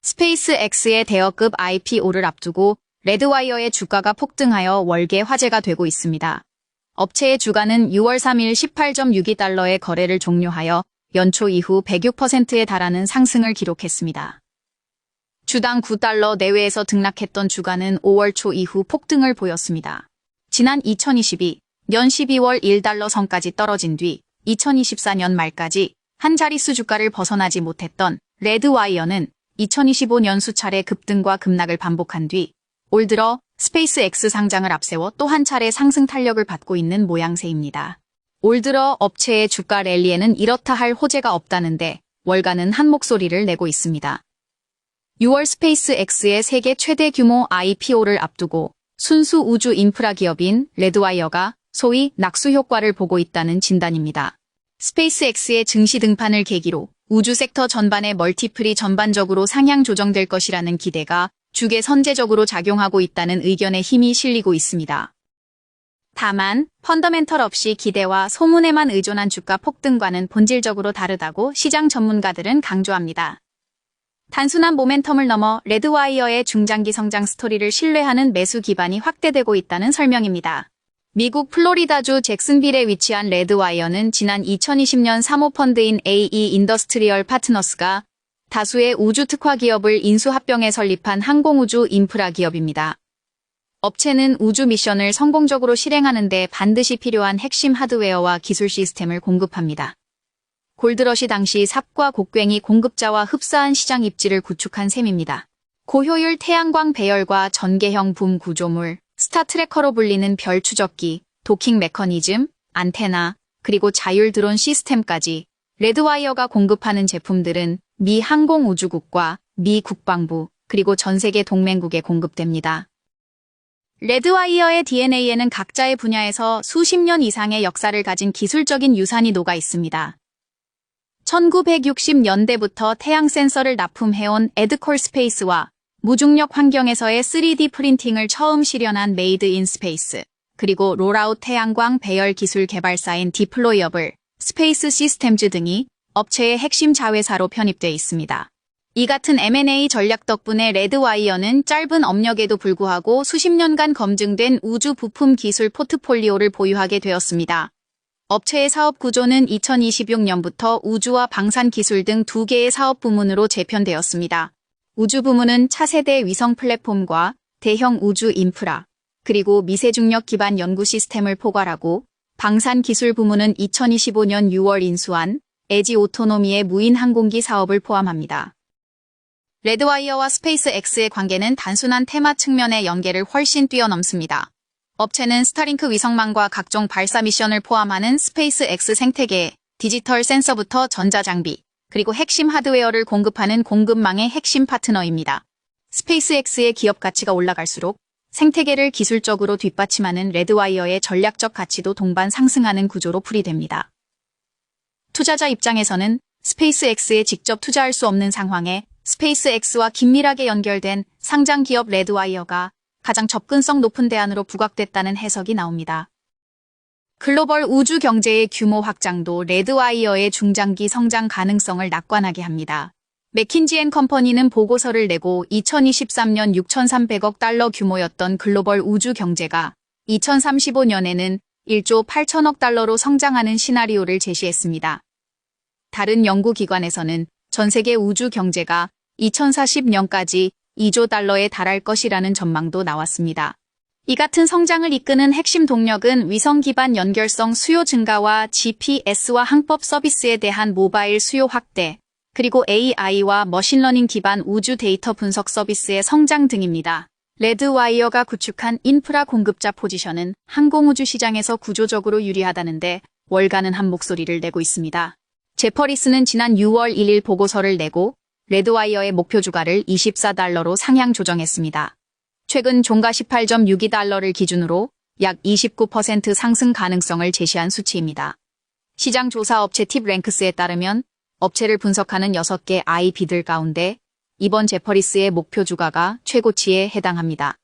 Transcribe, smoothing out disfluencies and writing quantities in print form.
스페이스X의 대여급 IPO를 앞두고 레드와이어의 주가가 폭등하여 월계 화제가 되고 있습니다. 업체의 주가는 6월 3일 18.62달러의 거래를 종료하여 연초 이후 106%에 달하는 상승을 기록했습니다. 주당 9달러 내외에서 등락했던 주가는 5월 초 이후 폭등을 보였습니다. 지난 2022년 12월 1달러 선까지 떨어진 뒤 2024년 말까지 한 자릿수 주가를 벗어나지 못했던 레드와이어는 2025년 수차례 급등과 급락을 반복한 뒤 올 들어 스페이스X 상장을 앞세워 또 한 차례 상승 탄력을 받고 있는 모양새입니다. 올 들어 업체의 주가 랠리에는 이렇다 할 호재가 없다는데 월가는 한 목소리를 내고 있습니다. 6월 스페이스X의 세계 최대 규모 IPO를 앞두고 순수 우주 인프라 기업인 레드와이어가 소위 낙수 효과를 보고 있다는 진단입니다. 스페이스X의 증시 등판을 계기로 우주 섹터 전반의 멀티플이 전반적으로 상향 조정될 것이라는 기대가 주계 선제적으로 작용하고 있다는 의견에 힘이 실리고 있습니다. 다만 펀더멘털 없이 기대와 소문에만 의존한 주가 폭등과는 본질적으로 다르다고 시장 전문가들은 강조합니다. 단순한 모멘텀을 넘어 레드와이어의 중장기 성장 스토리를 신뢰하는 매수 기반이 확대되고 있다는 설명입니다. 미국 플로리다주 잭슨빌에 위치한 레드와이어는 지난 2020년 사모펀드인 AE 인더스트리얼 파트너스가 다수의 우주 특화 기업을 인수합병해 설립한 항공우주 인프라 기업입니다. 업체는 우주 미션을 성공적으로 실행하는 데 반드시 필요한 핵심 하드웨어와 기술 시스템을 공급합니다. 골드러시 당시 삽과 곡괭이 공급자와 흡사한 시장 입지를 구축한 셈입니다. 고효율 태양광 배열과 전개형 붐 구조물, 스타트래커로 불리는 별 추적기, 도킹 메커니즘, 안테나, 그리고 자율 드론 시스템까지 레드와이어가 공급하는 제품들은 미 항공우주국과 미 국방부, 그리고 전 세계 동맹국에 공급됩니다. 레드와이어의 DNA에는 각자의 분야에서 수십 년 이상의 역사를 가진 기술적인 유산이 녹아 있습니다. 1960년대부터 태양 센서를 납품해온 에드콜 스페이스와 무중력 환경에서의 3D 프린팅을 처음 실현한 메이드 인 스페이스, 그리고 롤아웃 태양광 배열 기술 개발사인 디플로이어블, 스페이스 시스템즈 등이 업체의 핵심 자회사로 편입돼 있습니다. 이 같은 M&A 전략 덕분에 레드와이어는 짧은 업력에도 불구하고 수십 년간 검증된 우주 부품 기술 포트폴리오를 보유하게 되었습니다. 업체의 사업 구조는 2026년부터 우주와 방산 기술 등 2개의 사업 부문으로 재편되었습니다. 우주 부문은 차세대 위성 플랫폼과 대형 우주 인프라, 그리고 미세중력 기반 연구 시스템을 포괄하고 방산 기술 부문은 2025년 6월 인수한 에지 오토노미의 무인 항공기 사업을 포함합니다. 레드와이어와 스페이스X의 관계는 단순한 테마 측면의 연계를 훨씬 뛰어넘습니다. 업체는 스타링크 위성망과 각종 발사 미션을 포함하는 스페이스X 생태계에 디지털 센서부터 전자장비, 그리고 핵심 하드웨어를 공급하는 공급망의 핵심 파트너입니다. 스페이스X의 기업 가치가 올라갈수록 생태계를 기술적으로 뒷받침하는 레드와이어의 전략적 가치도 동반 상승하는 구조로 풀이됩니다. 투자자 입장에서는 스페이스X에 직접 투자할 수 없는 상황에 스페이스X와 긴밀하게 연결된 상장 기업 레드와이어가 가장 접근성 높은 대안으로 부각됐다는 해석이 나옵니다. 글로벌 우주 경제의 규모 확장도 레드와이어의 중장기 성장 가능성을 낙관하게 합니다. 맥킨지 앤 컴퍼니는 보고서를 내고 2023년 6,300억 달러 규모였던 글로벌 우주 경제가 2035년에는 1조 8천억 달러로 성장하는 시나리오를 제시했습니다. 다른 연구기관에서는 전 세계 우주 경제가 2040년까지 2조 달러에 달할 것이라는 전망도 나왔습니다. 이 같은 성장을 이끄는 핵심 동력은 위성 기반 연결성 수요 증가와 GPS와 항법 서비스에 대한 모바일 수요 확대, 그리고 AI와 머신러닝 기반 우주 데이터 분석 서비스의 성장 등입니다. 레드와이어가 구축한 인프라 공급자 포지션은 항공우주 시장에서 구조적으로 유리하다는데 월가는 한 목소리를 내고 있습니다. 제퍼리스는 지난 6월 1일 보고서를 내고 레드와이어의 목표 주가를 24달러로 상향 조정했습니다. 최근 종가 18.62달러를 기준으로 약 29% 상승 가능성을 제시한 수치입니다. 시장 조사 업체 팁랭크스에 따르면 업체를 분석하는 6개 IP들 가운데 이번 제퍼리스의 목표 주가가 최고치에 해당합니다.